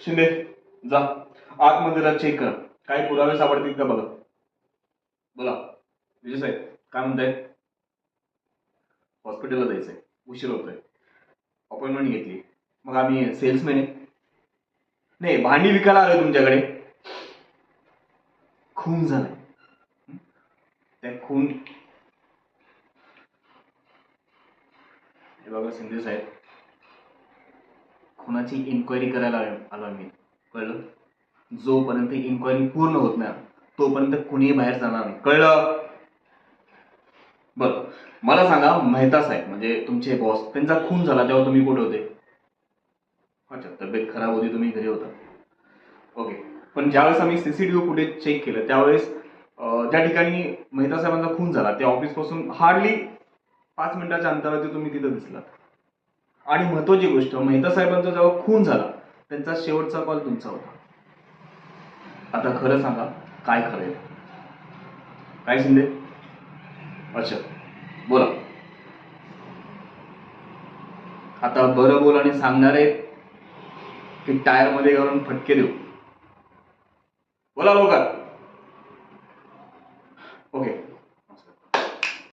शिंदे जा आतमध्ये जा, चेक करा काही पुरावे सापडतील का बघा. बोला विजय साहेब काय म्हणताय. हॉस्पिटलला जायचंय, उशीर होतोय, अपॉइंटमेंट घेतली. मग आम्ही सेल्समॅन आहे. नाही भांडी विकायला आलोय तुमच्याकडे. खून झालाय. त्या खून हे बघा शिंदे साहेब, खुनाची इन्क्वायरी करायला आलो मी, कळलं. जोपर्यंत इन्क्वायरी पूर्ण होत नाही तोपर्यंत कुणीही बाहेर जाणार नाही, कळलं. बरं मला सांगा, मेहता साहेब म्हणजे तुमचे बॉस, त्यांचा खून झाला तेव्हा तुम्ही कुठे होते. अच्छा, तब्येत खराब होती, तुम्ही घरी होता. ओके. पण ज्यावेळेस आम्ही सीसीटीव्ही फुटेज चेक केलं त्यावेळेस ज्या ठिकाणी मेहता साहेबांचा खून झाला त्या ऑफिसपासून हार्डली 5 मिनिटाच्या अंतरावरती तुम्ही तिथं दिसलात. आणि महत्वाची गोष्ट, मेहता साहेबांचा जेव्हा खून झाला त्यांचा शेवटचा कॉल तुमचा होता. आता खरं सांगा, काय खरं आहे. काय शिंदे. अच्छा बोला. आता बरं बोल आणि सांगणार आहे की टायर मध्ये घालून फटके देऊ. बोला लवकर. ओके.